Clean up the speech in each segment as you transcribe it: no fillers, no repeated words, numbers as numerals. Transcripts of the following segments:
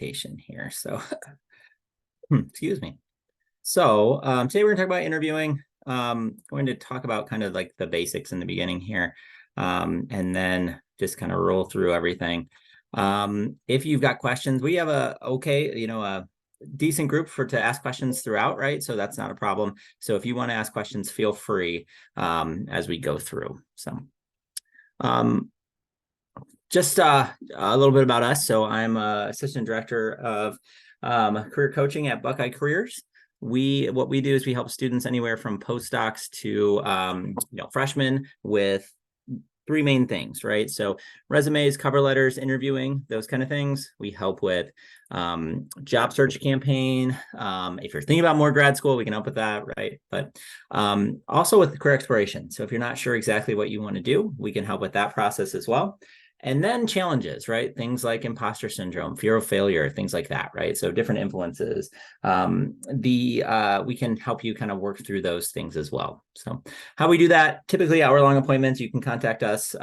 presentation here. So, excuse me. So today we're gonna talk about interviewing. Going to talk about kind of like the basics in the beginning here, and then just kind of roll through everything. If you've got questions, we have a decent group to ask questions throughout, right? So that's not a problem. So if you want to ask questions, feel free as we go through. So just a little bit about us. So I'm assistant director of career coaching at Buckeye Careers. What we do is we help students anywhere from postdocs to freshmen with three main things, right? So resumes, cover letters, interviewing, those kind of things. We help with job search campaign. If you're thinking about more grad school, we can help with that, right? But also with the career exploration. So if you're not sure exactly what you want to do, we can help with that process as well. And then challenges, right? Things like imposter syndrome, fear of failure, things like that, right? So different influences. We can help you kind of work through those things as well. So how we do that, typically hour-long appointments. You can contact us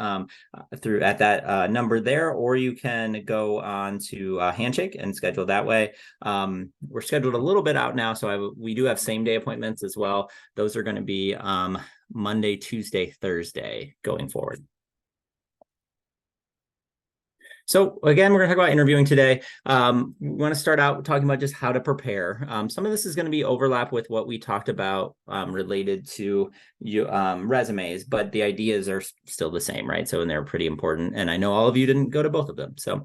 through at that number there, or you can go on to Handshake and schedule that way. We're scheduled a little bit out now, so we do have same-day appointments as well. Those are going to be Monday, Tuesday, Thursday going forward. So again, we're going to talk about interviewing today. We want to start out talking about just how to prepare. Some of this is going to be overlap with what we talked about related to resumes, but the ideas are still the same, right? So, and they're pretty important. And I know all of you didn't go to both of them. So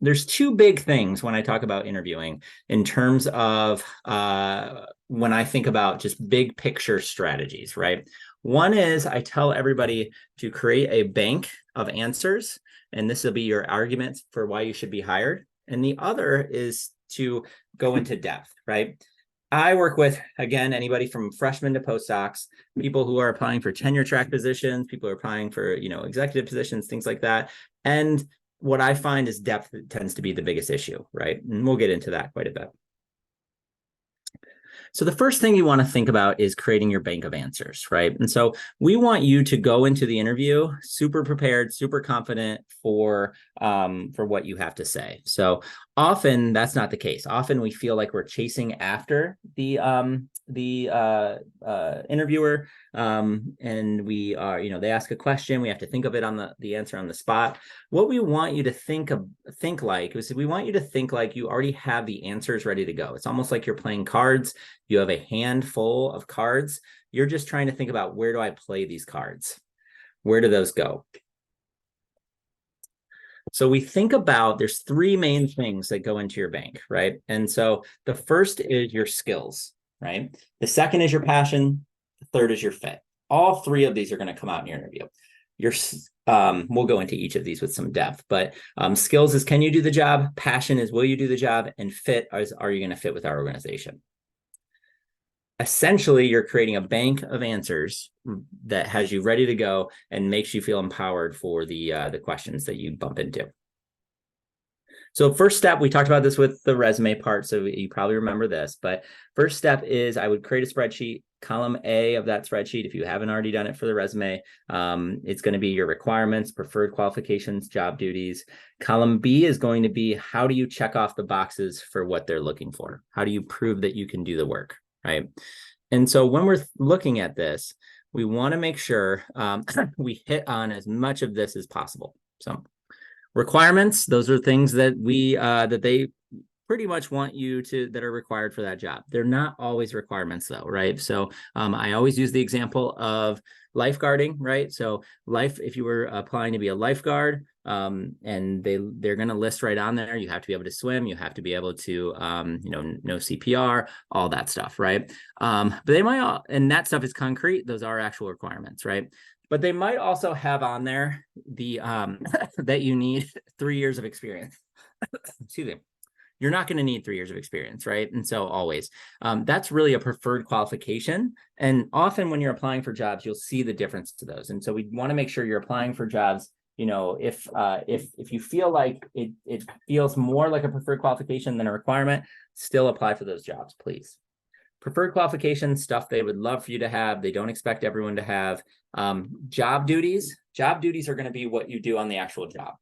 there's two big things when I talk about interviewing in terms of when I think about just big picture strategies, right? One is I tell everybody to create a bank of answers, and this will be your arguments for why you should be hired. And the other is to go into depth, right? I work with, again, anybody from freshmen to postdocs, people who are applying for tenure track positions, people who are applying for, executive positions, things like that. And what I find is depth tends to be the biggest issue, right? And we'll get into that quite a bit. So the first thing you want to think about is creating your bank of answers, right? And so we want you to go into the interview super prepared, super confident for what you have to say. So often that's not the case. Often we feel like we're chasing after the interviewer, and we are, they ask a question, we have to think of it on the answer on the spot. What we want you to think like is we want you to think like you already have the answers ready to go. It's almost like you're playing cards. You have a handful of cards. You're just trying to think about, where do I play these cards? Where do those go? So we think about, there's three main things that go into your bank, right? And so the first is your skills, right? The second is your passion. The third is your fit. All three of these are going to come out in your interview. We'll go into each of these with some depth, but skills is, can you do the job? Passion is, will you do the job? And fit is, are you going to fit with our organization? Essentially, you're creating a bank of answers that has you ready to go and makes you feel empowered for the questions that you bump into. So first step, we talked about this with the resume part, so you probably remember this, but first step is I would create a spreadsheet. Column A of that spreadsheet, if you haven't already done it for the resume, it's going to be your requirements, preferred qualifications, job duties. Column B is going to be, how do you check off the boxes for what they're looking for? How do you prove that you can do the work, right? And so when we're looking at this, we want to make sure we hit on as much of this as possible. So requirements, those are things that that they pretty much want you to, that are required for that job. They're not always requirements though, right? So I always use the example of lifeguarding, right? So if you were applying to be a lifeguard, and they're going to list right on there, you have to be able to swim, you have to be able to, know CPR, all that stuff, right? But they might, and that stuff is concrete. Those are actual requirements, right? But they might also have on there the that you need 3 years of experience. Excuse me. You're not going to need 3 years of experience, right? And so always, that's really a preferred qualification. And often when you're applying for jobs, you'll see the difference to those. And so we want to make sure you're applying for jobs. If you feel like it feels more like a preferred qualification than a requirement, still apply for those jobs, please. Preferred qualifications, stuff they would love for you to have. They don't expect everyone to have. Job duties. Job duties are going to be what you do on the actual job.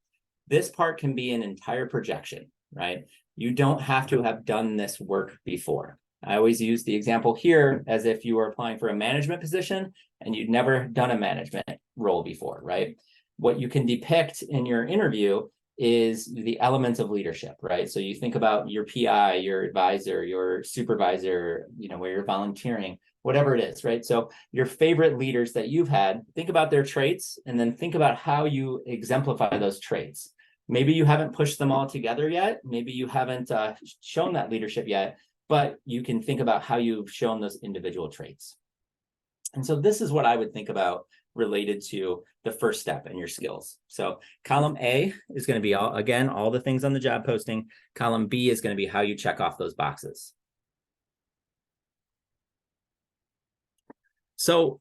This part can be an entire projection, right? You don't have to have done this work before. I always use the example here as if you were applying for a management position and you'd never done a management role before, right? What you can depict in your interview is the elements of leadership, right? So you think about your PI, your advisor, your supervisor, where you're volunteering, whatever it is, right? So your favorite leaders that you've had, think about their traits and then think about how you exemplify those traits. Maybe you haven't pushed them all together yet. Maybe you haven't shown that leadership yet, but you can think about how you've shown those individual traits. And so this is what I would think about related to the first step in your skills. So column A is going to be all the things on the job posting. Column B is going to be how you check off those boxes. So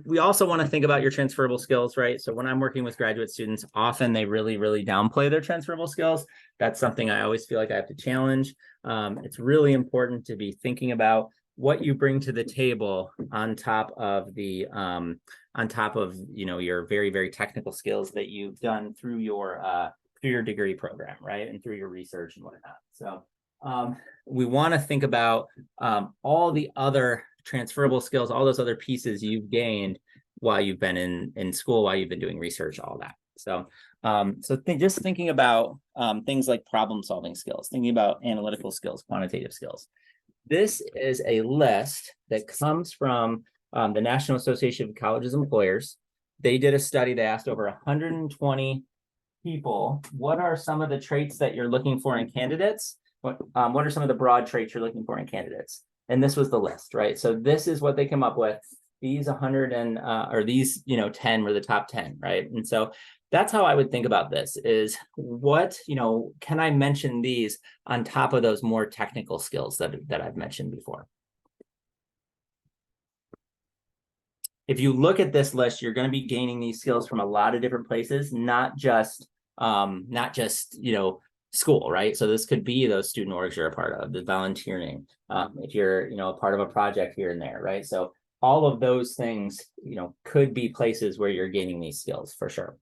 we also want to think about your transferable skills, right? So when I'm working with graduate students, often they really, really downplay their transferable skills. That's something I always feel like I have to challenge. It's really important to be thinking about what you bring to the table on top of your very, very technical skills that you've done through your degree program, right? And through your research and whatnot. So we want to think about all the other transferable skills, all those other pieces you've gained while you've been in school, while you've been doing research, all that. So just thinking about things like problem solving skills, thinking about analytical skills, quantitative skills. This is a list that comes from the National Association of Colleges and Employers. They did a study. They asked over 120 people, what are some of the traits that you're looking for in candidates? What are some of the broad traits you're looking for in candidates? And this was the list, right? So this is what they came up with. These 10 were the top 10, right? And so that's how I would think about this is can I mention these on top of those more technical skills that I've mentioned before? If you look at this list, you're going to be gaining these skills from a lot of different places, not just school, right? So this could be those student orgs you're a part of, the volunteering, if you're, a part of a project here and there, right? So all of those things, could be places where you're gaining these skills for sure.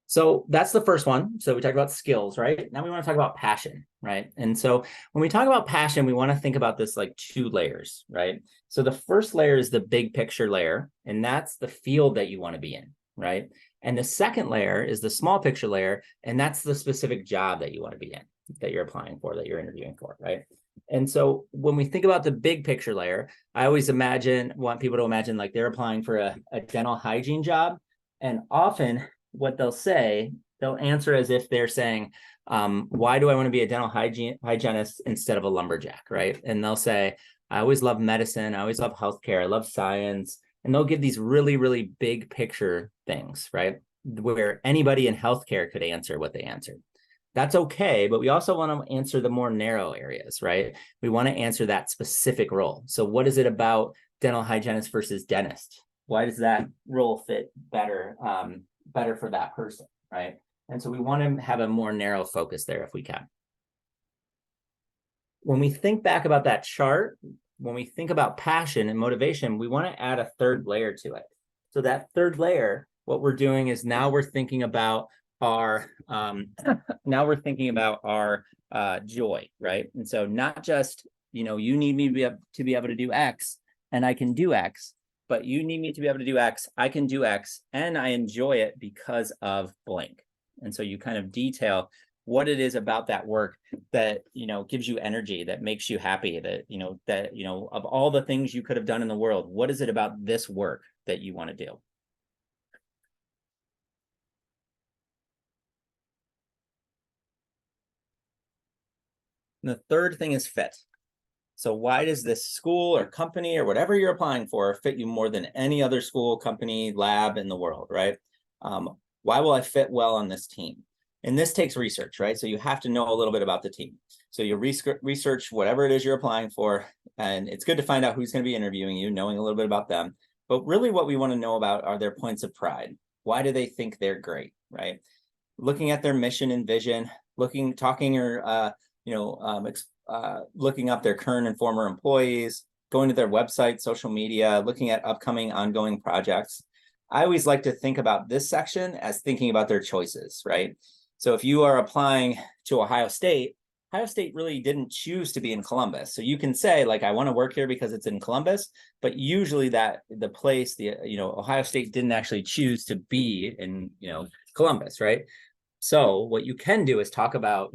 So that's the first one. So we talked about skills, right? Now we want to talk about passion, right? And so when we talk about passion, we want to think about this like 2 layers, right? So the first layer is the big picture layer, and that's the field that you want to be in, right? And the second layer is the small picture layer, and that's the specific job that you want to be in, that you're applying for, that you're interviewing for, right? And so when we think about the big picture layer, I always want people to imagine like they're applying for a dental hygiene job. And often what they'll answer as if they're saying, why do I want to be a dental hygienist instead of a lumberjack, right? And they'll say, I always love medicine. I always love healthcare. I love science. And they'll give these really, really big picture things, right? Where anybody in healthcare could answer what they answered. That's okay, but we also want to answer the more narrow areas, right? We want to answer that specific role. So what is it about dental hygienist versus dentist? Why does that role fit better for that person, right? And so we want to have a more narrow focus there if we can. When we think back about that chart, when we think about passion and motivation, we want to add a third layer to it. So that third layer, what we're doing is now we're thinking about our joy, right? And so not just, you need me to be able to do X and I can do X, but you need me to be able to do X, I can do X, and I enjoy it because of blank. And so you kind of detail what it is about that work that, gives you energy, that makes you happy, that of all the things you could have done in the world, what is it about this work that you want to do? And the third thing is fit. So why does this school or company or whatever you're applying for fit you more than any other school, company, lab in the world, right? Why will I fit well on this team? And this takes research, right? So you have to know a little bit about the team. So you research whatever it is you're applying for, and it's good to find out who's going to be interviewing you, knowing a little bit about them. But really what we want to know about are their points of pride. Why do they think they're great, right? Looking at their mission and vision, looking up their current and former employees, going to their website, social media, looking at upcoming ongoing projects. I always like to think about this section as thinking about their choices, right? So if you are applying to Ohio State really didn't choose to be in Columbus. So you can say, like, I want to work here because it's in Columbus, but usually that the place, Ohio State didn't actually choose to be in, Columbus, right? So what you can do is talk about,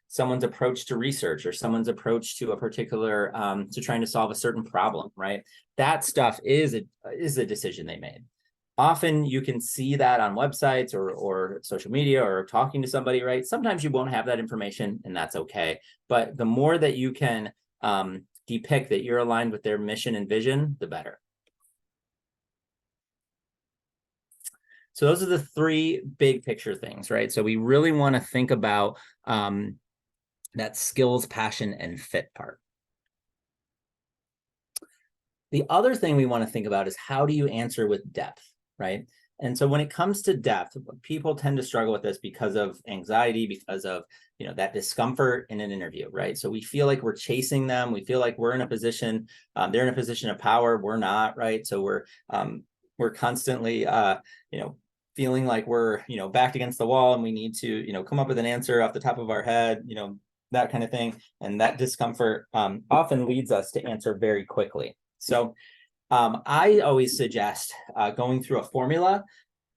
someone's approach to research or someone's approach to a particular, to trying to solve a certain problem, right? That stuff is a decision they made. Often you can see that on websites or social media or talking to somebody, right? Sometimes you won't have that information, and that's okay. But the more that you can depict that you're aligned with their mission and vision, the better. So those are the three big picture things, right? So we really want to think about that skills, passion, and fit part. The other thing we want to think about is how do you answer with depth, right? And so when it comes to depth, people tend to struggle with this because of anxiety, because of, that discomfort in an interview, right? So we feel like we're chasing them. We feel like we're in a position, they're in a position of power. We're not, right? So we're constantly, feeling like we're, backed against the wall and we need to, come up with an answer off the top of our head, that kind of thing. And that discomfort often leads us to answer very quickly. So I always suggest going through a formula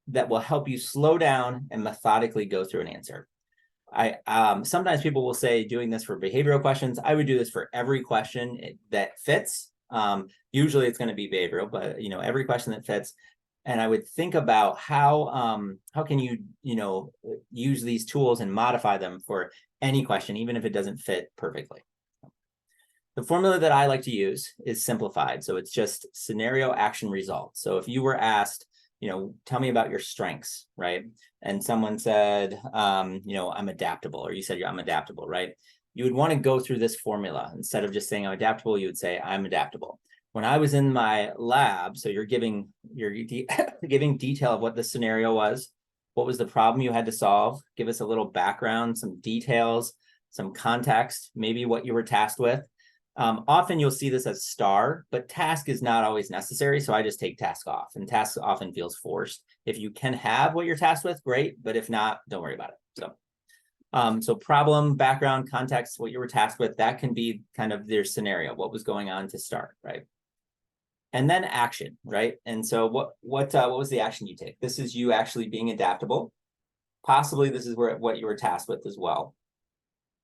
that will help you slow down and methodically go through an answer. Sometimes people will say doing this for behavioral questions. I would do this for every question that fits. Usually it's going to be behavioral, but every question that fits. And I would think about how can you use these tools and modify them for any question, even if it doesn't fit perfectly. The formula that I like to use is simplified. So it's just scenario, action, result. So if you were asked, tell me about your strengths, right? And someone said, I'm adaptable, or you said, I'm adaptable, right? You would want to go through this formula. Instead of just saying I'm adaptable, you would say I'm adaptable. When I was in my lab, so you're giving detail of what the scenario was, what was the problem you had to solve, give us a little background, some details, some context, maybe what you were tasked with. Often you'll see this as star, but task is not always necessary. So I just take task off, and task often feels forced. If you can have what you're tasked with, great. But if not, don't worry about it. So problem, background, context, what you were tasked with, that can be kind of their scenario, what was going on to start, right? And then action, right? And so what was the action you take? This is you actually being adaptable. Possibly this is what you were tasked with as well.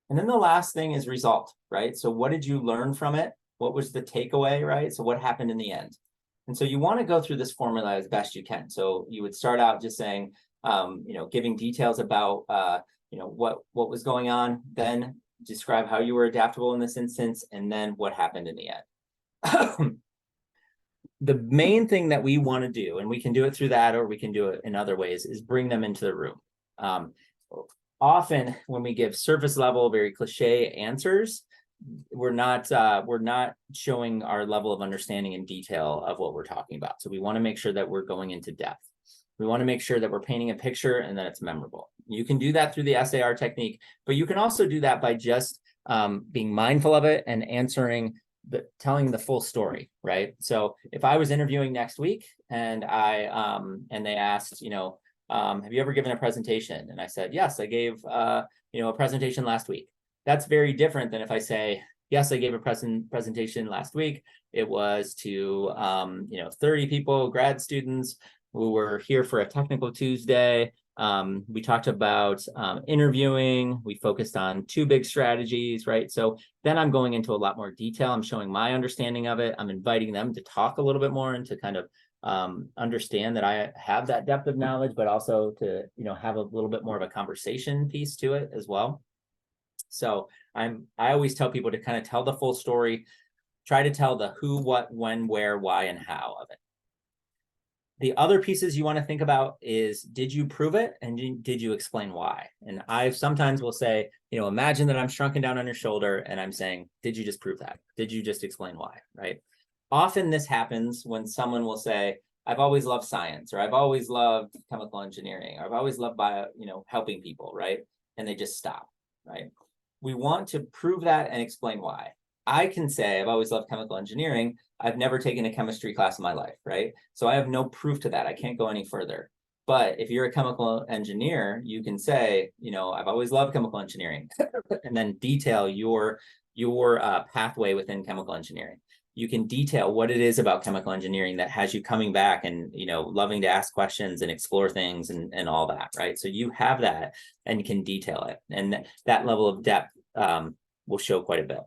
And then the last thing is result, right? So what did you learn from it? What was the takeaway, right? So what happened in the end? And so you want to go through this formula as best you can. So you would start out just saying, giving details about, what was going on, then describe how you were adaptable in this instance, and then what happened in the end. The main thing that we want to do, and we can do it through that, or we can do it in other ways, is bring them into the room. Often when we give surface level, very cliche answers, we're not showing our level of understanding and detail of what we're talking about. So we want to make sure that we're going into depth. We want to make sure that we're painting a picture and that it's memorable. You can do that through the SAR technique, but you can also do that by just being mindful of it and telling the full story, right? So if I was interviewing next week and they asked, have you ever given a presentation? And I said, yes, I gave, a presentation last week. That's very different than if I say, yes, I gave a presentation last week. It was to, 30 people, grad students who were here for a technical Tuesday. We talked about interviewing. We focused on 2 big strategies, right? So then I'm going into a lot more detail. I'm showing my understanding of it. I'm inviting them to talk a little bit more and to kind of understand that I have that depth of knowledge, but also to, have a little bit more of a conversation piece to it as well. So I always tell people to kind of tell the full story, try to tell the who, what, when, where, why, and how of it. The other pieces you want to think about is, did you prove it? And did you explain why? And I sometimes will say, imagine that I'm shrunken down on your shoulder and I'm saying, did you just prove that? Did you just explain why, right? Often this happens when someone will say, I've always loved science, or I've always loved chemical engineering, or I've always loved helping people, right? And they just stop, right? We want to prove that and explain why. I can say I've always loved chemical engineering. I've never taken a chemistry class in my life, right? So I have no proof to that. I can't go any further. But if you're a chemical engineer, you can say, I've always loved chemical engineering, and then detail your pathway within chemical engineering. You can detail what it is about chemical engineering that has you coming back and loving to ask questions and explore things and all that, right? So you have that and you can detail it, and that level of depth will show quite a bit.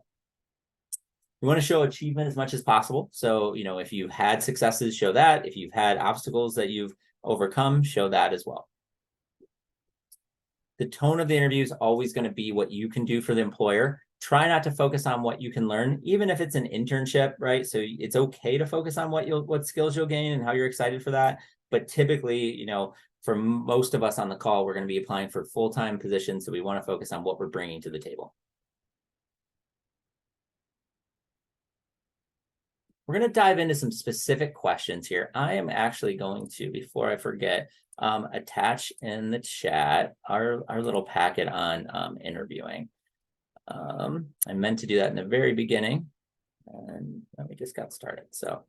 You want to show achievement as much as possible. So, if you've had successes, show that. If you've had obstacles that you've overcome, show that as well. The tone of the interview is always going to be what you can do for the employer. Try not to focus on what you can learn, even if it's an internship, right? So it's okay to focus on what skills you'll gain and how you're excited for that. But typically, for most of us on the call, we're going to be applying for full-time positions. So we want to focus on what we're bringing to the table. We're going to dive into some specific questions here. I am actually going to, before I forget, attach in the chat our little packet on interviewing. I meant to do that in the very beginning, and we just got started. So,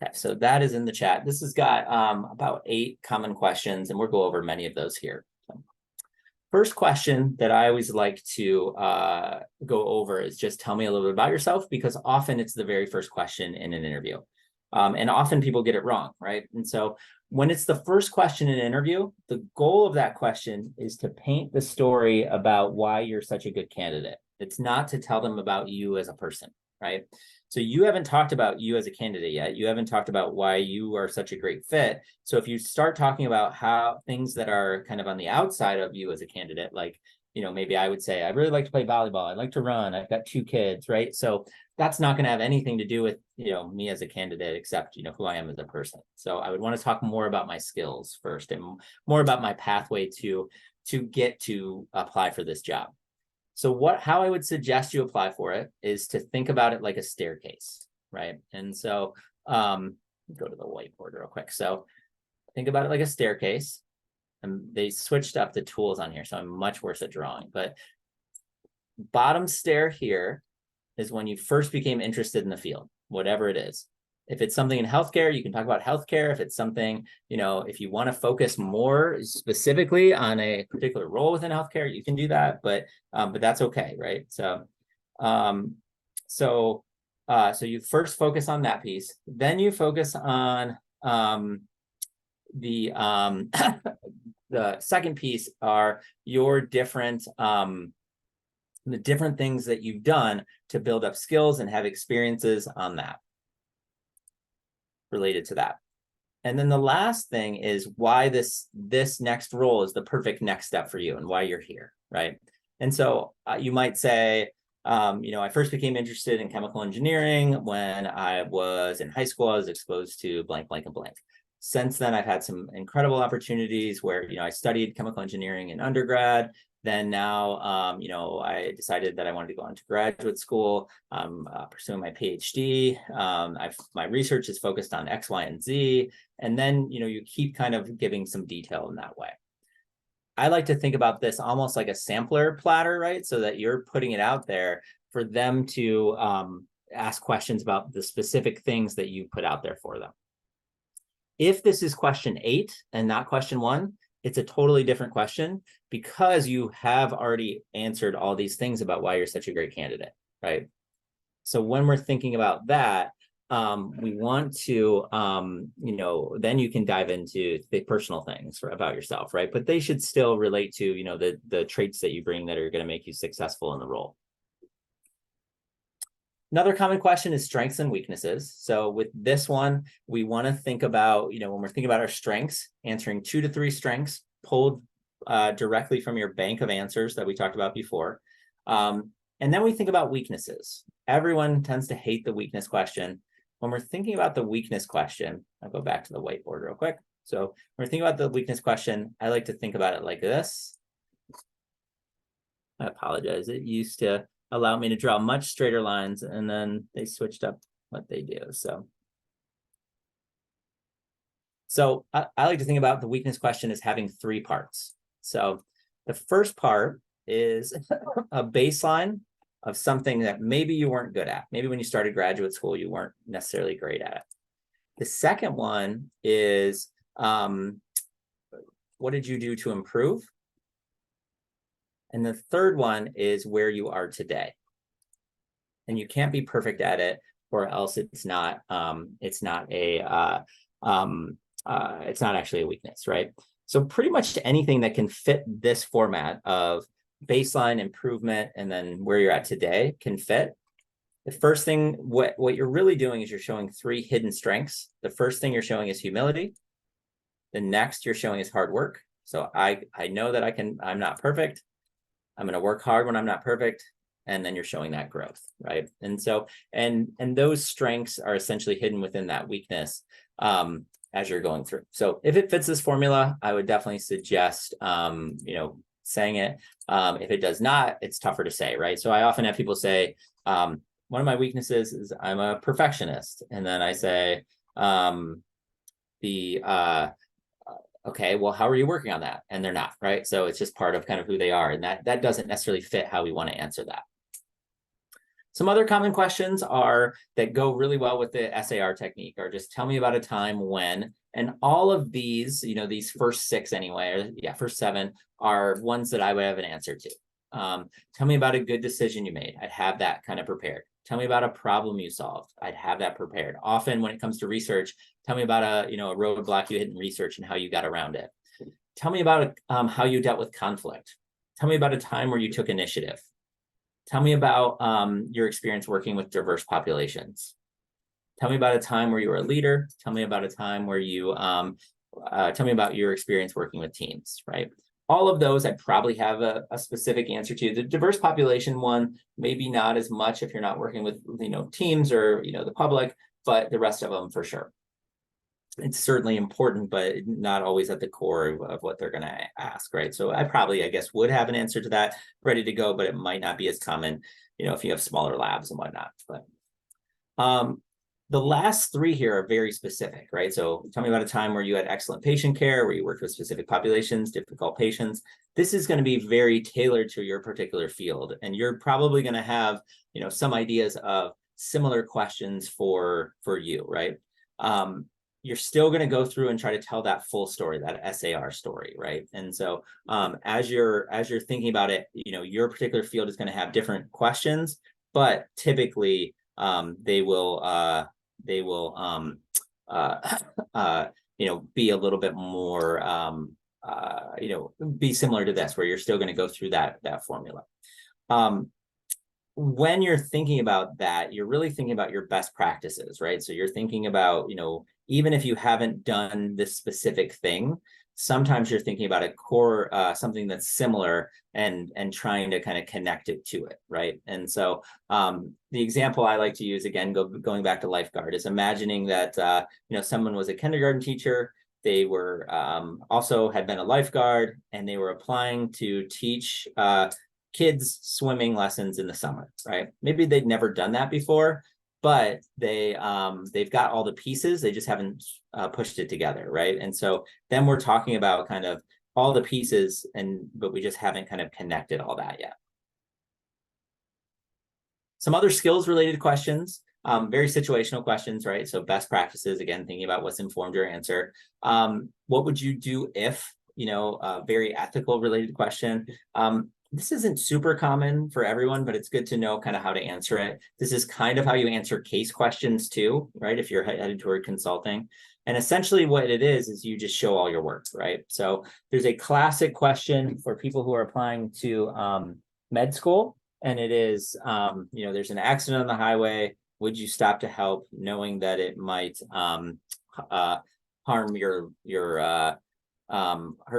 okay, so that is in the chat. This has got about 8 common questions, and we'll go over many of those here. First question that I always like to go over is just tell me a little bit about yourself, because often it's the very first question in an interview. And often people get it wrong, right? And so when it's the first question in an interview, the goal of that question is to paint the story about why you're such a good candidate. It's not to tell them about you as a person, right? So you haven't talked about you as a candidate yet. You haven't talked about why you are such a great fit. So if you start talking about how things that are kind of on the outside of you as a candidate, like, maybe I would say, I really like to play volleyball. I like to run. I've got 2 kids, right? So that's not going to have anything to do with, me as a candidate, except, who I am as a person. So I would want to talk more about my skills first and more about my pathway to get to apply for this job. So how I would suggest you apply for it is to think about it like a staircase, right? And so go to the whiteboard real quick. So think about it like a staircase. And they switched up the tools on here, so I'm much worse at drawing. But bottom stair here is when you first became interested in the field, whatever it is. If it's something in healthcare, you can talk about healthcare. If it's something, if you want to focus more specifically on a particular role within healthcare, you can do that, but that's okay, right? So, so you first focus on that piece, then you focus on the the second piece are your different the different things that you've done to build up skills and have experiences on that, related to that. And then the last thing is why this next role is the perfect next step for you and why you're here, right? And so you might say, I first became interested in chemical engineering when I was in high school. I was exposed to blank, blank, and blank. Since then, I've had some incredible opportunities where, I studied chemical engineering in undergrad. Then now, I decided that I wanted to go into graduate school. I'm pursuing my PhD. My research is focused on X, Y, and Z. And then, you keep kind of giving some detail in that way. I like to think about this almost like a sampler platter, right? So that you're putting it out there for them to ask questions about the specific things that you put out there for them. If this is question 8 and not question 1, it's a totally different question because you have already answered all these things about why you're such a great candidate, right? So when we're thinking about that, we want to, then you can dive into the personal things about yourself, right? But they should still relate to, the traits that you bring that are going to make you successful in the role. Another common question is strengths and weaknesses. So with this one, we want to think about, when we're thinking about our strengths, answering 2 to 3 strengths pulled directly from your bank of answers that we talked about before. And then we think about weaknesses. Everyone tends to hate the weakness question. When we're thinking about the weakness question, I'll go back to the whiteboard real quick. So when we're thinking about the weakness question, I like to think about it like this. I apologize. It used to allow me to draw much straighter lines, and then they switched up what they do. So I like to think about the weakness question as having 3 parts. So the first part is a baseline of something that maybe you weren't good at. Maybe when you started graduate school, you weren't necessarily great at it. The second one is, what did you do to improve? And the third one is where you are today. And you can't be perfect at it, or else it's not actually a weakness, right? So pretty much anything that can fit this format of baseline, improvement, and then where you're at today can fit. The first thing, what you're really doing is you're showing 3 hidden strengths. The first thing you're showing is humility. The next you're showing is hard work. So I know that I'm not perfect. I'm going to work hard when I'm not perfect. And then you're showing that growth, right? And so, and those strengths are essentially hidden within that weakness as you're going through. So if it fits this formula, I would definitely suggest, saying it. If it does not, it's tougher to say, right? So I often have people say, one of my weaknesses is I'm a perfectionist. And then I say, okay, well, how are you working on that? And they're not, right? So it's just part of kind of who they are. And that doesn't necessarily fit how we want to answer that. Some other common questions that go really well with the SAR technique are just tell me about a time when, and all of these, these first 6 anyway, first 7 are ones that I would have an answer to. Tell me about a good decision you made. I'd have that kind of prepared. Tell me about a problem you solved. I'd have that prepared. Often when it comes to research, tell me about a roadblock you hit in research and how you got around it. Tell me about how you dealt with conflict. Tell me about a time where you took initiative. Tell me about your experience working with diverse populations. Tell me about a time where you were a leader. Tell me about a time where you, tell me about your experience working with teams, right? All of those I probably have a specific answer to. The diverse population one, maybe not as much if you're not working with teams or the public, but the rest of them for sure. It's certainly important, but not always at the core of what they're going to ask, right? So I probably, I guess, would have an answer to that ready to go, but it might not be as common, if you have smaller labs and whatnot. But the last 3 here are very specific, right? So tell me about a time where you had excellent patient care, where you worked with specific populations, difficult patients. This is going to be very tailored to your particular field. And you're probably going to have, some ideas of similar questions for you, right? You're still going to go through and try to tell that full story, that SAR story, right? And so as you're thinking about it, your particular field is going to have different questions, but typically they will be a little bit more be similar to this, where you're still going to go through that formula. When you're thinking about that, you're really thinking about your best practices, right? So you're thinking about, even if you haven't done this specific thing, sometimes you're thinking about a core, something that's similar and trying to kind of connect it to it, right? And so the example I like to use, again, going back to lifeguard, is imagining that, someone was a kindergarten teacher. They were also had been a lifeguard, and they were applying to teach kids swimming lessons in the summer, right? Maybe they'd never done that before, but they've got all the pieces. They just haven't pushed it together, right? And so then we're talking about kind of all the pieces, but we just haven't kind of connected all that yet. Some other skills related questions, very situational questions, right? So best practices, again, thinking about what's informed your answer. What would you do if, a very ethical related question. This isn't super common for everyone, but it's good to know kind of how to answer it. This is kind of how you answer case questions too, right? If you're headed toward consulting. And essentially what it is you just show all your work, right? So there's a classic question for people who are applying to med school. And it is, there's an accident on the highway. Would you stop to help, knowing that it might harm hurt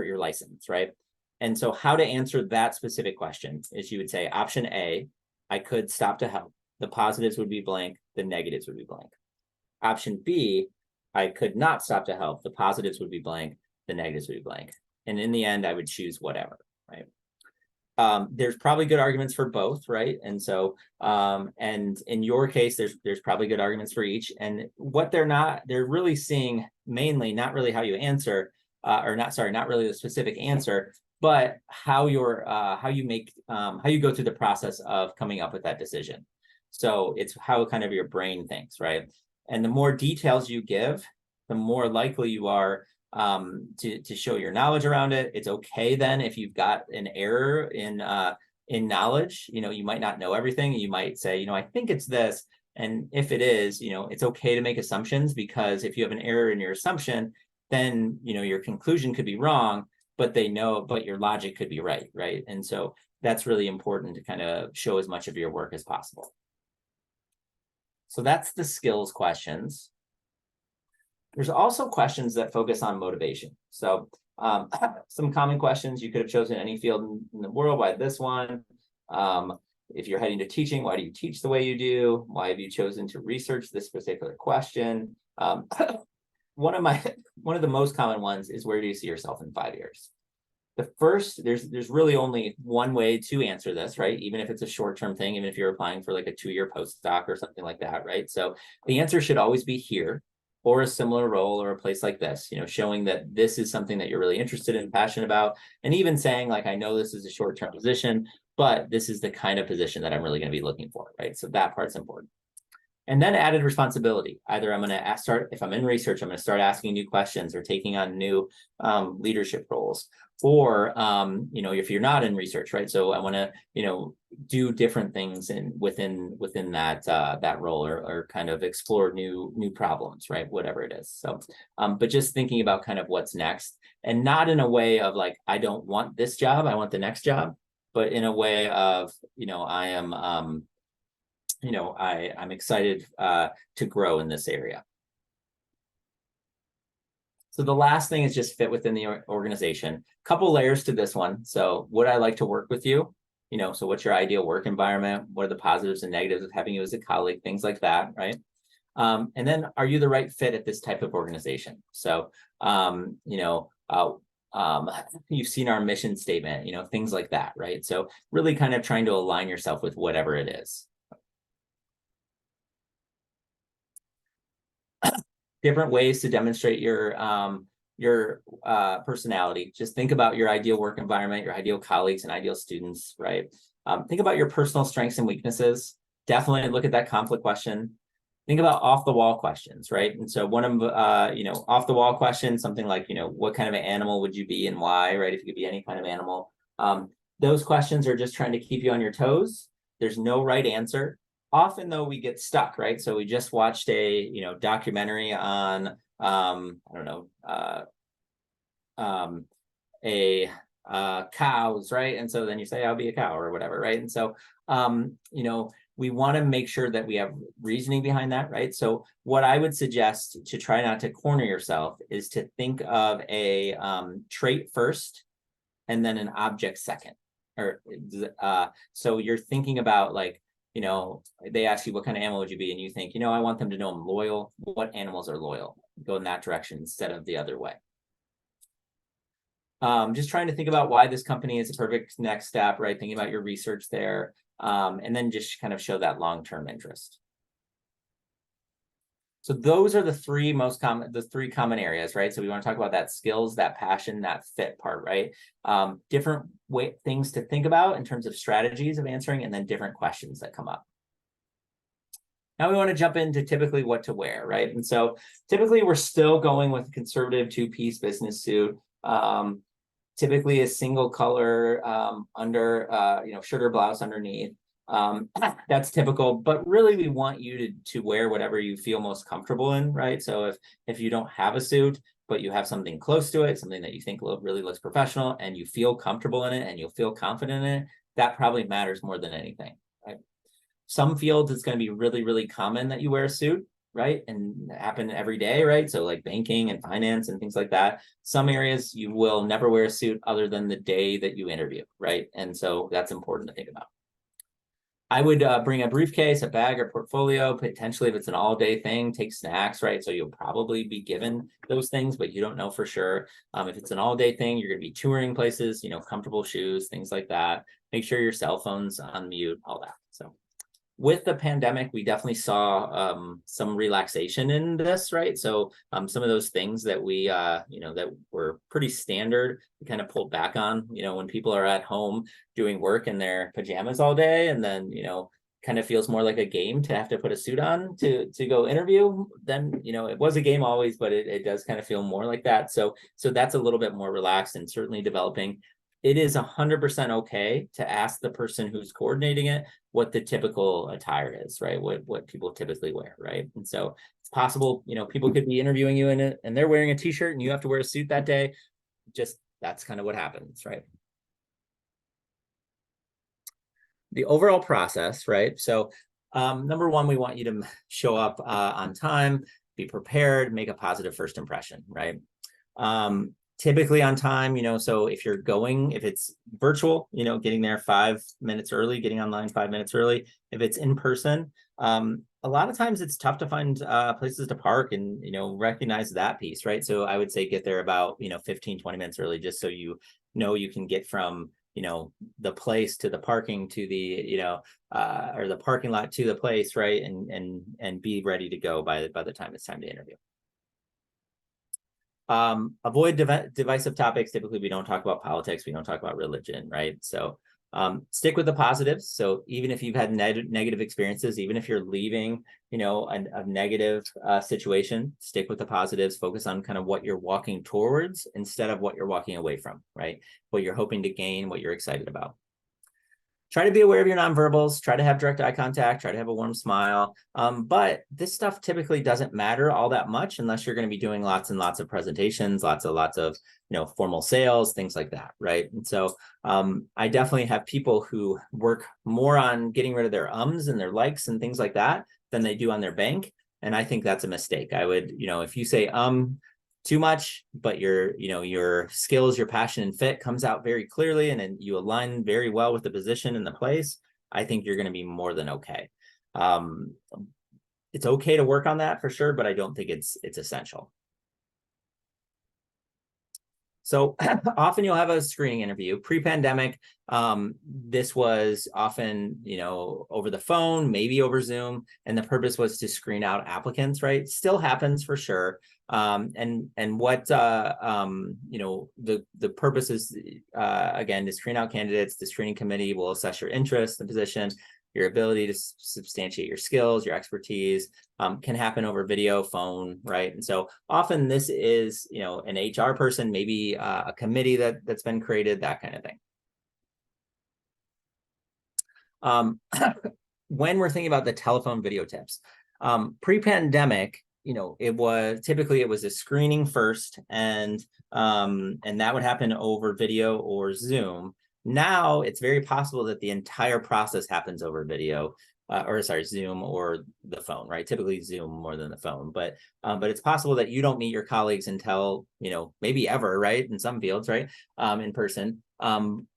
your license, right? And so how to answer that specific question is you would say option A, I could stop to help. The positives would be blank, the negatives would be blank. Option B, I could not stop to help. The positives would be blank, the negatives would be blank. And in the end, I would choose whatever, right? There's probably good arguments for both, right? And so, and in your case, there's probably good arguments for each. And what they're really seeing mainly, not really how you answer, not really the specific answer, but how you go through the process of coming up with that decision. So it's how kind of your brain thinks, right? And the more details you give, the more likely you are to show your knowledge around it. It's okay then if you've got an error in knowledge. You might not know everything. You might say, I think it's this. And if it is, it's okay to make assumptions, because if you have an error in your assumption, then, your conclusion could be wrong, but your logic could be right, right? And so that's really important to kind of show as much of your work as possible. So that's the skills questions. There's also questions that focus on motivation. So some common questions: you could have chosen any field in the world. Why this one? If you're heading to teaching, why do you teach the way you do? Why have you chosen to research this particular question? One of the most common ones is, where do you see yourself in 5 years? The first, there's really only one way to answer this, right? Even if it's a short-term thing, even if you're applying for like a 2-year postdoc or something like that, right? So the answer should always be here, or a similar role, or a place like this, showing that this is something that you're really interested in, passionate about, and even saying like, I know this is a short-term position, but this is the kind of position that I'm really going to be looking for, right? So that part's important. And then added responsibility. Either I'm going to start, if I'm in research, I'm going to start asking new questions or taking on new leadership roles. Or, if you're not in research, right? So I want to, do different things within that role, or kind of explore new problems, right? Whatever it is. So, but just thinking about kind of what's next, and not in a way of like, I don't want this job, I want the next job, but in a way of, I am, I'm excited to grow in this area. So the last thing is just fit within the organization. Couple layers to this one. So would I like to work with you? So what's your ideal work environment? What are the positives and negatives of having you as a colleague? Things like that, right? And then, are you the right fit at this type of organization? So, you've seen our mission statement, things like that, right? So really kind of trying to align yourself with whatever it is. Different ways to demonstrate your personality. Just think about your ideal work environment, your ideal colleagues and ideal students, right? Think about your personal strengths and weaknesses. Definitely look at that conflict question. Think about off the wall questions, right? And so one of off the wall questions, something like, what kind of an animal would you be and why, right? If you could be any kind of animal. Those questions are just trying to keep you on your toes. There's no right answer. Often though, we get stuck, right? So we just watched a documentary on cows, right? And so then you say, I'll be a cow or whatever, right? And so we want to make sure that we have reasoning behind that, right? So what I would suggest, to try not to corner yourself, is to think of a trait first and then an object second. Or so you're thinking about like, they ask you what kind of animal would you be, and you think, I want them to know I'm loyal. What animals are loyal? Go in that direction instead of the other way. Just trying to think about why this company is a perfect next step, right? Thinking about your research there, and then just kind of show that long-term interest. So those are the three common areas, right? So we want to talk about that skills, that passion, that fit part, right? Different things to think about in terms of strategies of answering, and then different questions that come up. Now we want to jump into typically what to wear, right? And so typically we're still going with a conservative 2-piece business suit. Typically a single color under, shirt or blouse underneath. That's typical, but really we want you to wear whatever you feel most comfortable in, right? So if you don't have a suit, but you have something close to it, something that you think really looks professional, and you feel comfortable in it and you'll feel confident in it, that probably matters more than anything, right? Some fields, it's going to be really, really common that you wear a suit, right? And happen every day, right? So like banking and finance and things like that. Some areas you will never wear a suit other than the day that you interview, right? And so that's important to think about. I would bring a briefcase, a bag, or portfolio. Potentially, if it's an all-day thing, take snacks, right? So you'll probably be given those things, but you don't know for sure. If it's an all-day thing, you're going to be touring places, comfortable shoes, things like that. Make sure your cell phone's on mute, all that. So with the pandemic, we definitely saw some relaxation in this, right? So some of those things that we, that were pretty standard, we kind of pulled back on, when people are at home doing work in their pajamas all day, and then, kind of feels more like a game to have to put a suit on to go interview. Then, it was a game always, but it does kind of feel more like that. So that's a little bit more relaxed and certainly developing. It is 100% okay to ask the person who's coordinating it what the typical attire is, right? What people typically wear, right? And so it's possible, people could be interviewing you in it and they're wearing a t-shirt and you have to wear a suit that day. Just that's kind of what happens, right? The overall process, right? So number one, we want you to show up on time, be prepared, make a positive first impression, right? Typically on time, so if it's virtual, getting there 5 minutes early, getting online 5 minutes early. If it's in person, a lot of times it's tough to find places to park and, recognize that piece, right? So I would say get there about, 15, 20 minutes early, just so you can get from, the place to the parking to the, or the parking lot to the place, right? And be ready to go by the time it's time to interview. Avoid divisive topics. Typically, we don't talk about politics. We don't talk about religion, right? So stick with the positives. So even if you've had negative experiences, even if you're leaving, a negative situation, stick with the positives. Focus on kind of what you're walking towards instead of what you're walking away from, right? What you're hoping to gain, what you're excited about. Try to be aware of your nonverbals, try to have direct eye contact, try to have a warm smile. But this stuff typically doesn't matter all that much unless you're going to be doing lots and lots of presentations, lots of, formal sales, things like that, right? And so I definitely have people who work more on getting rid of their ums and their likes and things like that than they do on their bank. And I think that's a mistake. I would, if you say too much, but your skills, your passion and fit comes out very clearly, and then you align very well with the position and the place, I think you're going to be more than okay. It's okay to work on that for sure, but I don't think it's essential. So often you'll have a screening interview. Pre-pandemic, this was often, over the phone, maybe over Zoom, and the purpose was to screen out applicants, right? Still happens for sure. And what, the purpose is, again, to screen out candidates. The screening committee will assess your interest in the position, your ability to substantiate your skills, your expertise, can happen over video, phone, right? And so often this is, an HR person, maybe a committee that's been created, that kind of thing. When we're thinking about the telephone video tips, pre-pandemic, it was a screening first, and that would happen over video or Zoom. Now it's very possible that the entire process happens over video, Zoom or the phone, right? Typically Zoom more than the phone, but it's possible that you don't meet your colleagues until, maybe ever, right? In some fields, right? In person.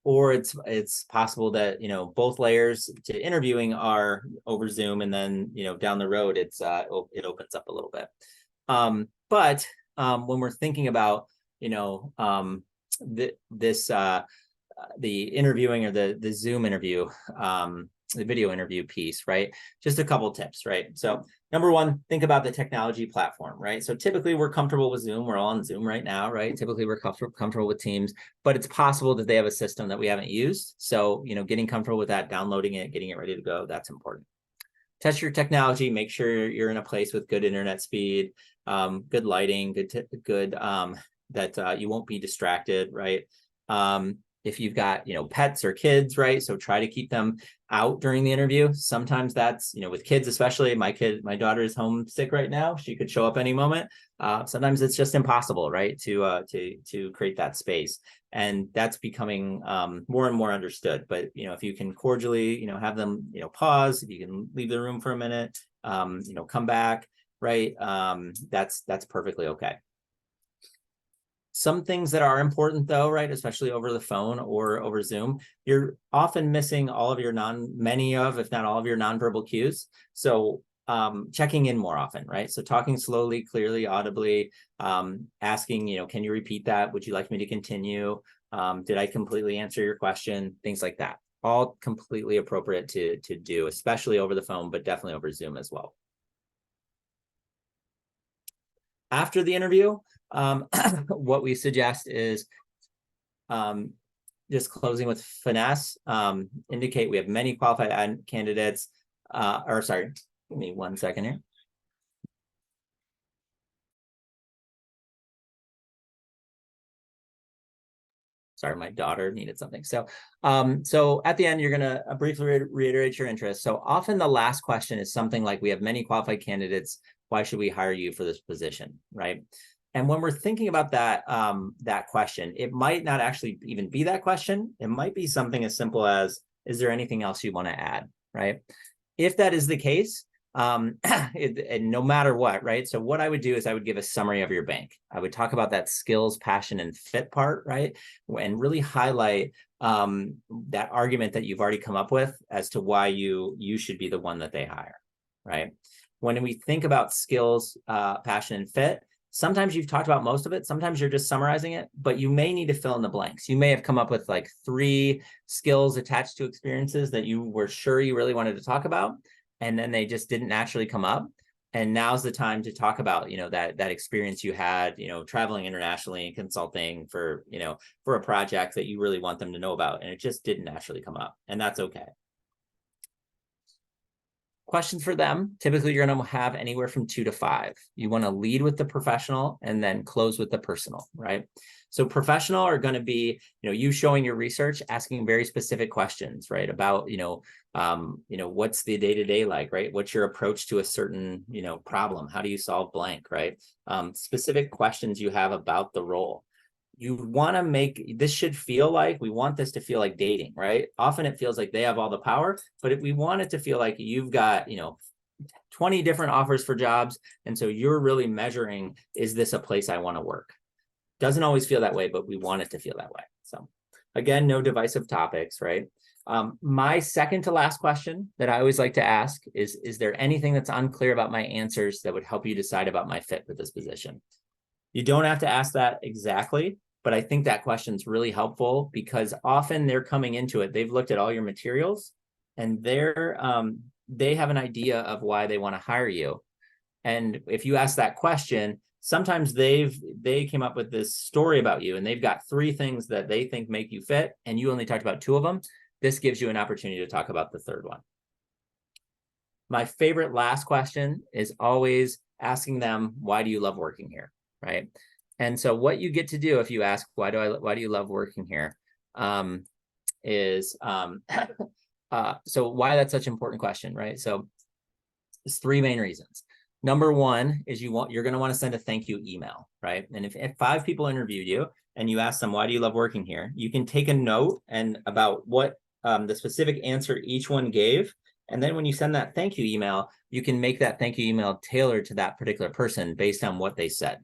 Or it's possible that, both layers to interviewing are over Zoom, and then, down the road, it opens up a little bit. But when we're thinking about, the interviewing or the Zoom interview, the video interview piece, right? Just a couple tips, right? So number one, think about the technology platform, right? So typically we're comfortable with Zoom. We're all on Zoom right now, right? Typically we're comfortable with Teams, but it's possible that they have a system that we haven't used. So, getting comfortable with that, downloading it, getting it ready to go, that's important. Test your technology, make sure you're in a place with good internet speed, good lighting, that you won't be distracted, right? If you've got, pets or kids, right? So try to keep them out during the interview. Sometimes that's, with kids, especially my daughter is homesick right now. She could show up any moment. Sometimes it's just impossible, right? To create that space. And that's becoming more and more understood. But, if you can cordially, have them, pause, if you can leave the room for a minute, come back, right? That's perfectly okay. Some things that are important though, right, especially over the phone or over Zoom, you're often missing all of your if not all of your nonverbal cues. So checking in more often, right? So talking slowly, clearly, audibly, asking, can you repeat that? Would you like me to continue? Did I completely answer your question? Things like that. all completely appropriate to do, especially over the phone, but definitely over Zoom as well. After the interview, what we suggest is just closing with finesse, indicate we have many qualified candidates, or sorry, give me 1 second here. Sorry, my daughter needed something. So at the end, you're going to briefly reiterate your interest. So often the last question is something like, we have many qualified candidates. Why should we hire you for this position, right? And when we're thinking about that, that question, it might not actually even be that question. It might be something as simple as, is there anything else you want to add, right? If that is the case, and no matter what, right? So what I would do is I would give a summary of your bank. I would talk about that skills, passion, and fit part, right? And really highlight that argument that you've already come up with as to why you should be the one that they hire, right? When we think about skills, passion, and fit, sometimes you've talked about most of it. Sometimes you're just summarizing it, but you may need to fill in the blanks. You may have come up with like 3 skills attached to experiences that you were sure you really wanted to talk about, and then they just didn't naturally come up. And now's the time to talk about, that experience you had, traveling internationally and consulting for, for a project that you really want them to know about, and it just didn't naturally come up, and that's okay. Questions for them, typically you're going to have anywhere from 2 to 5. You want to lead with the professional and then close with the personal, right? So professional are going to be, you showing your research, asking very specific questions, right? About, what's the day-to-day like, right? What's your approach to a certain, problem? How do you solve blank, right? Specific questions you have about the role. You want to make this should feel like, we want this to feel like dating, right? Often it feels like they have all the power, but we want it to feel like you've got, 20 different offers for jobs. And so you're really measuring, is this a place I want to work? Doesn't always feel that way, but we want it to feel that way. So again, no divisive topics, right? My second to last question that I always like to ask is there anything that's unclear about my answers that would help you decide about my fit for this position? You don't have to ask that exactly, but I think that question's really helpful because often they're coming into it. They've looked at all your materials and they have an idea of why they want to hire you. And if you ask that question, sometimes they came up with this story about you and they've got 3 things that they think make you fit, and you only talked about 2 of them. This gives you an opportunity to talk about the 3rd one. My favorite last question is always asking them, why do you love working here? Right. And so what you get to do if you ask, why do you love working here? So why that's such an important question, right? So there's 3 main reasons. Number 1 is you're going to want to send a thank you email, right? And if 5 people interviewed you and you ask them, why do you love working here? You can take a note and about what the specific answer each one gave. And then when you send that thank you email, you can make that thank you email tailored to that particular person based on what they said.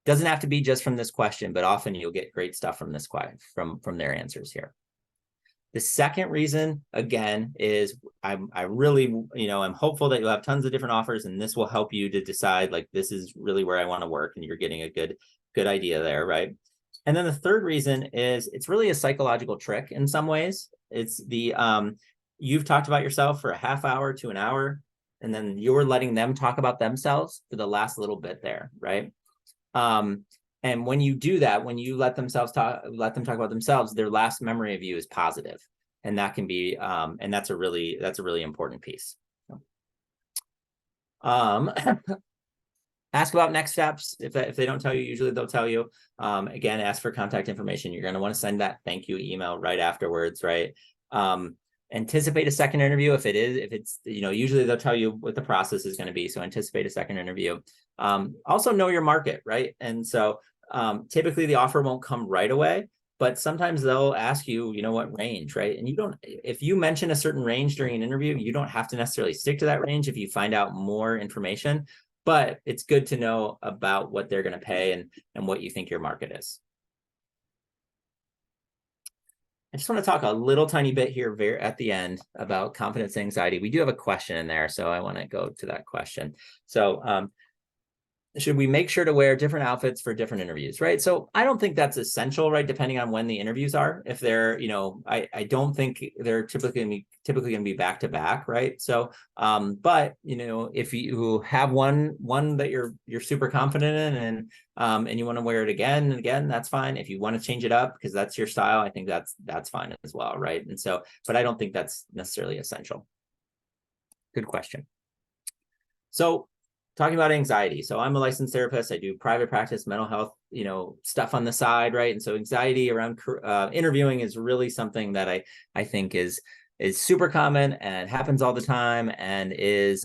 Doesn't have to be just from this question, but often you'll get great stuff from this from their answers here. The second reason, again, is I really, I'm hopeful that you'll have tons of different offers, and this will help you to decide, like, this is really where I want to work, and you're getting a good idea there, right? And then the third reason is it's really a psychological trick in some ways. It's the you've talked about yourself for a half hour to an hour, and then you're letting them talk about themselves for the last little bit there, right? And when you do that, when you let them talk about themselves, their last memory of you is positive, and that can be, and that's a really important piece. Ask about next steps. If they don't tell you, usually they'll tell you. Again, ask for contact information. You're going to want to send that thank you email right afterwards, right? Anticipate a second interview if it's usually they'll tell you what the process is going to be. So anticipate a second interview. Also know your market, right? And so typically the offer won't come right away, but sometimes they'll ask you, what range, right? And if you mention a certain range during an interview, you don't have to necessarily stick to that range if you find out more information, but it's good to know about what they're going to pay and what you think your market is. I just want to talk a little tiny bit here at the end about confidence anxiety. We do have a question in there, so I want to go to that question. So should we make sure to wear different outfits for different interviews, right? So I don't think that's essential, right? Depending on when the interviews are. If they're, I don't think they're typically going to be back to back, right? So, but if you have one that you're super confident in, and you want to wear it again and again, that's fine. If you want to change it up because that's your style, I think that's fine as well, right? And so, but I don't think that's necessarily essential. Good question. So, talking about anxiety. So I'm a licensed therapist. I do private practice, mental health, stuff on the side, right? And so anxiety around interviewing is really something that I think is super common and happens all the time, and is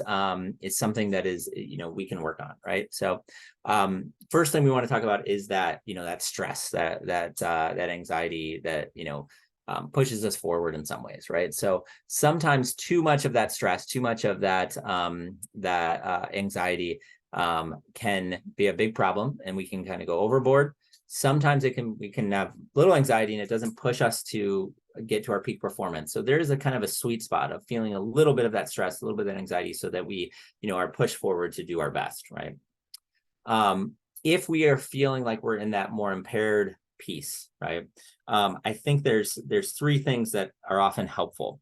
something that is we can work on, right? So first thing we want to talk about is that that stress, that anxiety that pushes us forward in some ways, right? So sometimes too much of that stress, too much of that anxiety can be a big problem, and we can kind of go overboard. Sometimes we can have little anxiety and it doesn't push us to get to our peak performance. So there's a kind of a sweet spot of feeling a little bit of that stress, a little bit of that anxiety, so that we are pushed forward to do our best, right? If we are feeling like we're in that more impaired piece, right? I think there's three things that are often helpful.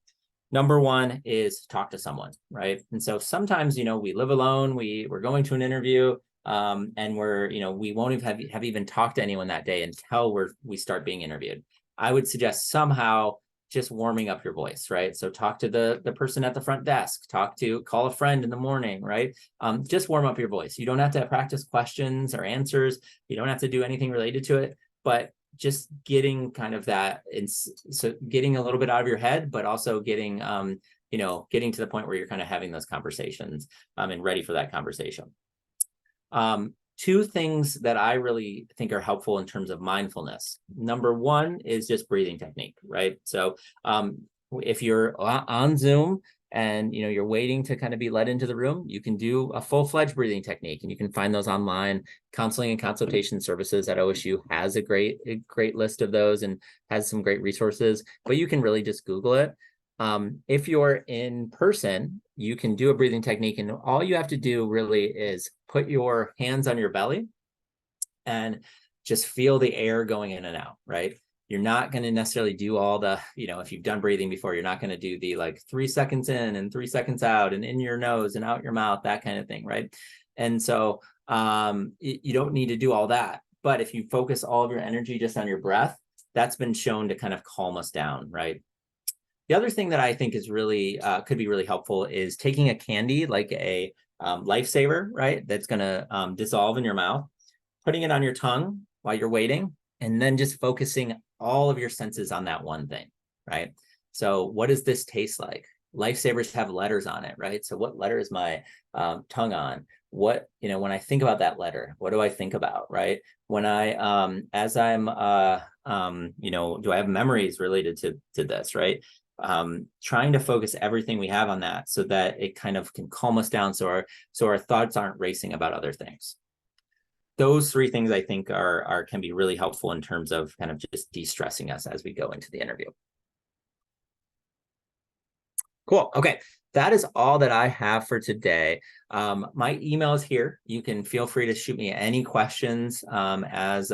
Number one is talk to someone, right? And so sometimes, we live alone, we're going to an interview, and we won't have even talked to anyone that day until we start being interviewed. I would suggest somehow just warming up your voice, right? So talk to the person at the front desk, call a friend in the morning, right? Just warm up your voice. You don't have to practice questions or answers. You don't have to do anything related to it, but just getting kind of that, so getting a little bit out of your head, but also getting to the point where you're kind of having those conversations and ready for that conversation. Two things that I really think are helpful in terms of mindfulness. Number one is just breathing technique, right? So if you're on Zoom and you're waiting to kind of be let into the room, you can do a full-fledged breathing technique, and you can find those online. Counseling and consultation services at OSU has a great list of those and has some great resources, but you can really just Google it. If you're in person, you can do a breathing technique, and all you have to do really is put your hands on your belly and just feel the air going in and out, right? You're not going to necessarily do all the, if you've done breathing before, you're not going to do the 3 seconds in and 3 seconds out and in your nose and out your mouth, that kind of thing, right? And so you don't need to do all that. But if you focus all of your energy just on your breath, that's been shown to kind of calm us down, right? The other thing that I think is really could be really helpful is taking a candy, like a lifesaver, right? That's going to dissolve in your mouth, putting it on your tongue while you're waiting, and then just focusing all of your senses on that one thing, right? So what does this taste like? Lifesavers have letters on it, right? So what letter is my tongue on? What, when I think about that letter, what do I think about, right? When I, as I'm, do I have memories related to this, right? Trying to focus everything we have on that so that it kind of can calm us down, so our thoughts aren't racing about other things. Those three things I think can be really helpful in terms of kind of just de-stressing us as we go into the interview. Cool. Okay. That is all that I have for today. My email is here. You can feel free to shoot me any questions as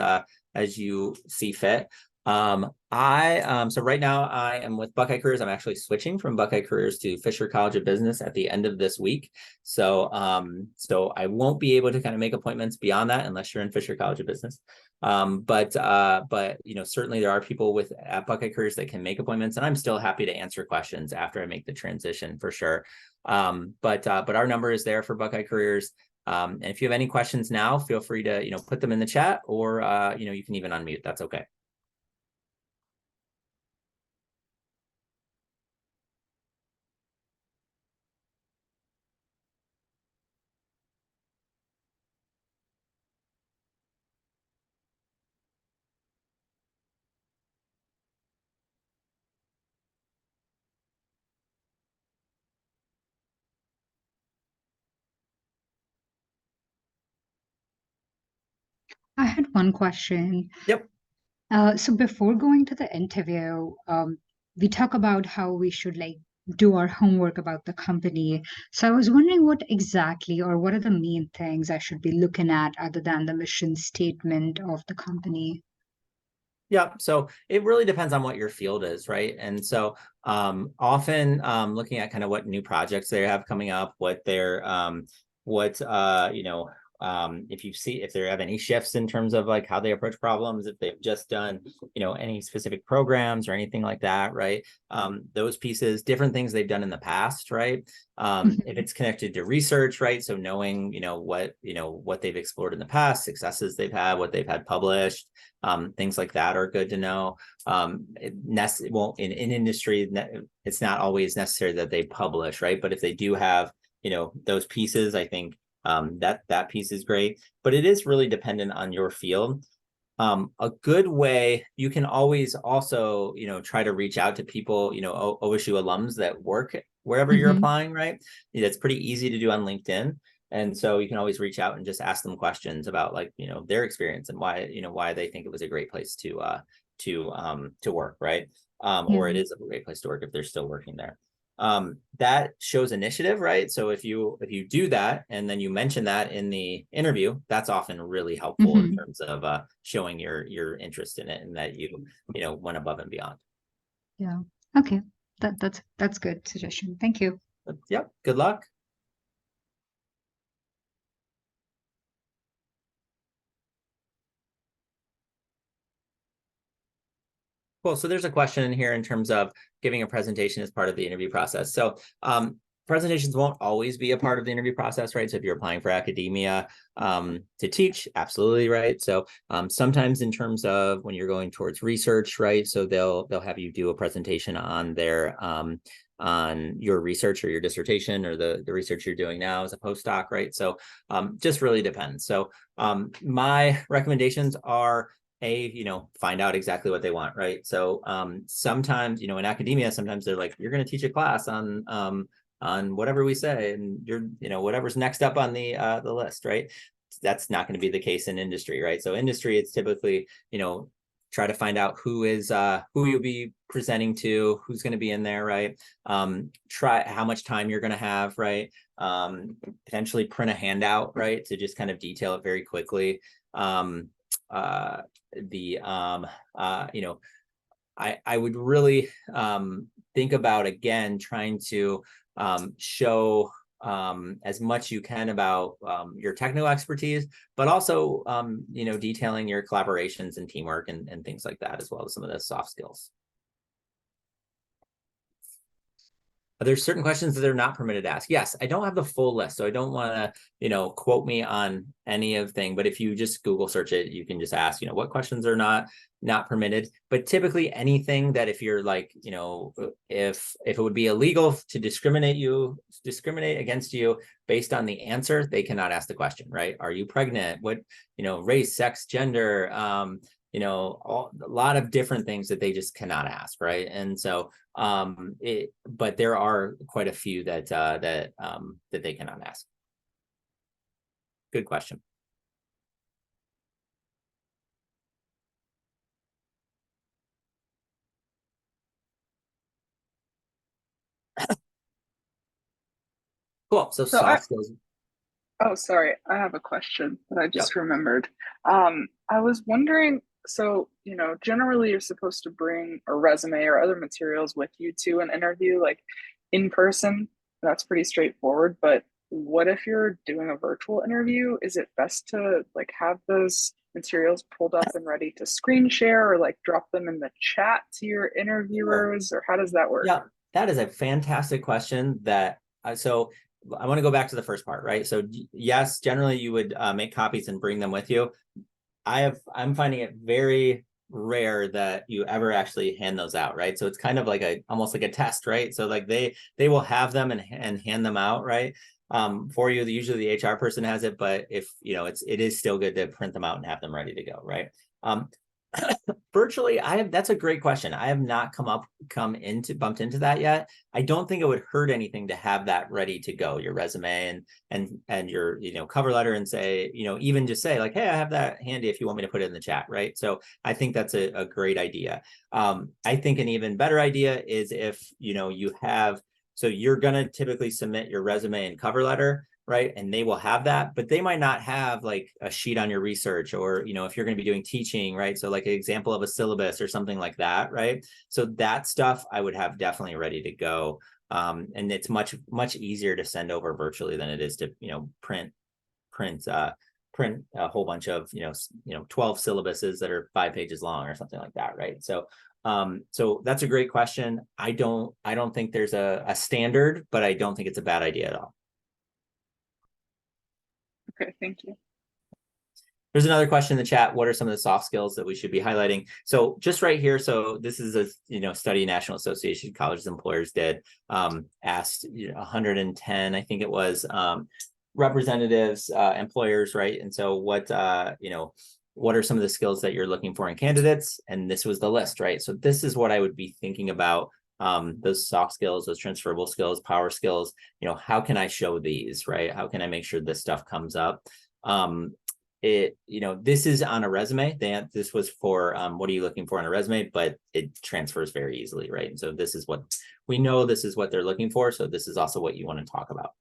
you see fit. So right now I am with Buckeye Careers. I'm actually switching from Buckeye Careers to Fisher College of Business at the end of this week. So I won't be able to kind of make appointments beyond that unless you're in Fisher College of Business. But certainly there are people at Buckeye Careers that can make appointments, and I'm still happy to answer questions after I make the transition for sure. But our number is there for Buckeye Careers. And if you have any questions now, feel free to put them in the chat, or you can even unmute. That's okay. I had one question. Yep. So before going to the interview, we talk about how we should do our homework about the company. So I was wondering what exactly or what are the main things I should be looking at other than the mission statement of the company? Yeah, so it really depends on what your field is, right? And so often looking at kind of what new projects they have coming up, what they're what if you see if they have any shifts in terms of like how they approach problems, if they've just done any specific programs or anything like that, right? Those pieces, different things they've done in the past, right? If Mhm. it's connected to research, right? So knowing what they've explored in the past, successes they've had, what they've had published, things like that are good to know. It won't in industry, it's not always necessary that they publish, right? But if they do have, those pieces, I think that piece is great. But it is really dependent on your field. A good way you can always also, try to reach out to people, OSU alums that work wherever you're Mhm. applying, right? That's pretty easy to do on LinkedIn. And so you can always reach out and just ask them questions about like, their experience and why they think it was a great place to work, right? Or it Yeah. is a great place to work if they're still working there. That shows initiative, right? So if you do that and then you mention that in the interview, that's often really helpful in Mhm. terms of showing your interest in it and that you went above and beyond. Yeah. Okay. That's good suggestion. Thank you. But, yep. Good luck. Cool. So there's a question in here in terms of giving a presentation as part of the interview process. So presentations won't always be a part of the interview process, right? So if you're applying for academia to teach, absolutely, right? So sometimes in terms of when you're going towards research, right? So they'll have you do a presentation on their on your research or your dissertation or the research you're doing now as a postdoc, right? So just really depends. So my recommendations are find out exactly what they want, right? So sometimes, in academia, sometimes they're like, you're going to teach a class on whatever we say, and whatever's next up on the list, right? That's not going to be the case in industry, right? So industry, it's typically, try to find out who you'll be presenting to, who's going to be in there, right? Try how much time you're going to have, right? Potentially print a handout, right? To just kind of detail it very quickly. Um, uh, the I would really think about again trying to show as much you can about your technical expertise, but also detailing your collaborations and teamwork and things like that, as well as some of the soft skills. There's certain questions that they're not permitted to ask. Yes, I don't have the full list, so I don't want to, quote me on any of thing. But if you just Google search it, you can just ask, what questions are not permitted. But typically anything that if you're like, if it would be illegal to discriminate against you based on the answer, they cannot ask the question, right? Are you pregnant? What, race, sex, gender, a lot of different things that they just cannot ask, right? And so but there are quite a few that they cannot ask. Good question. Cool. So So I, soft skills. oh, sorry, I have a question that I Yep. just remembered. I was wondering, so, generally you're supposed to bring a resume or other materials with you to an interview, like in person. That's pretty straightforward, but what if you're doing a virtual interview? Is it best to like have those materials pulled up and ready to screen share or like drop them in the chat to your Sure. interviewers, or how does that work? Yeah, that is a fantastic question. So I want to go back to the first part, right? So yes, generally you would make copies and bring them with you. I'm finding it very rare that you ever actually hand those out, right? So it's kind of like almost like a test, right? So like they will have them and hand them out, right? For you. Usually the HR person has it, but if it is still good to print them out and have them ready to go, right? Virtually, that's a great question. I have not bumped into that yet. I don't think it would hurt anything to have that ready to go, your resume and your cover letter, and say, even just say like, hey, I have that handy if you want me to put it in the chat, right? So I think that's a great idea. I think an even better idea is if you have So you're going to typically submit your resume and cover letter, right? And they will have that, but they might not have like a sheet on your research, or, you know, if you're going to be doing teaching, right? So like an example of a syllabus or something like that, right? So that stuff I would have definitely ready to go. And it's much easier to send over virtually than it is to, you know, print a whole bunch of, 12 syllabuses that are 5 pages long or something like that, right? So so that's a great question. I don't think there's a standard, but I don't think it's a bad idea at all. Okay, thank you. There's another question in the chat. What are some of the soft skills that we should be highlighting? So just right here. So this is a study National Association of Colleges and Employers did, asked 110, I think it was, representatives, employers, right? And so what are some of the skills that you're looking for in candidates? And this was the list, right? So this is what I would be thinking about, those soft skills, those transferable skills, power skills. How can I show these, right? How can I make sure this stuff comes up? This is on a resume. This was for what are you looking for on a resume, but it transfers very easily, right? And so this is what we know, this is what they're looking for. So this is also what you want to talk about.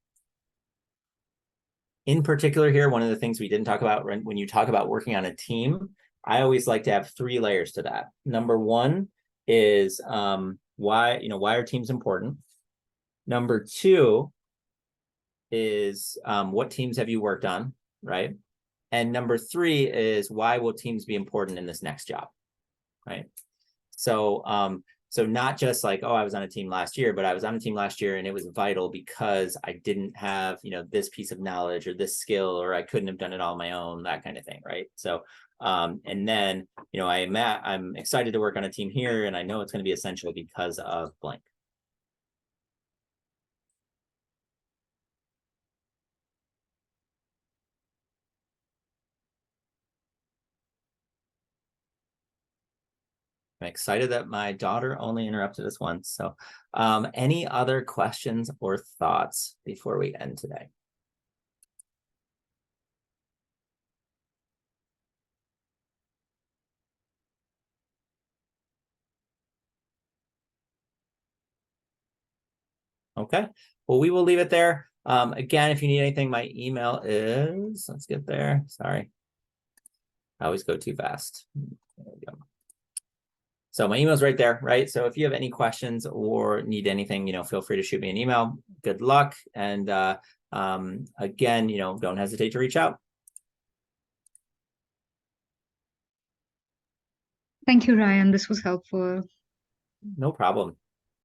In particular here, one of the things we didn't talk about when you talk about working on a team, I always like to have 3 layers to that. Number 1 is why are teams important? Number 2 is what teams have you worked on, right? And number 3 is why will teams be important in this next job, right? So so not just like, oh, I was on a team last year, but I was on a team last year and it was vital because I didn't have, this piece of knowledge or this skill, or I couldn't have done it all on my own, that kind of thing, right? So and then, I'm excited to work on a team here, and I know it's going to be essential because of blank. I'm excited that my daughter only interrupted us once. So any other questions or thoughts before we end today? Okay, well, we will leave it there. Again, if you need anything, my email is, let's get there. Sorry. I always go too fast. There we go. So my email is right there, right? So if you have any questions or need anything, feel free to shoot me an email. Good luck. And again, don't hesitate to reach out. Thank you, Ryan. This was helpful. No problem.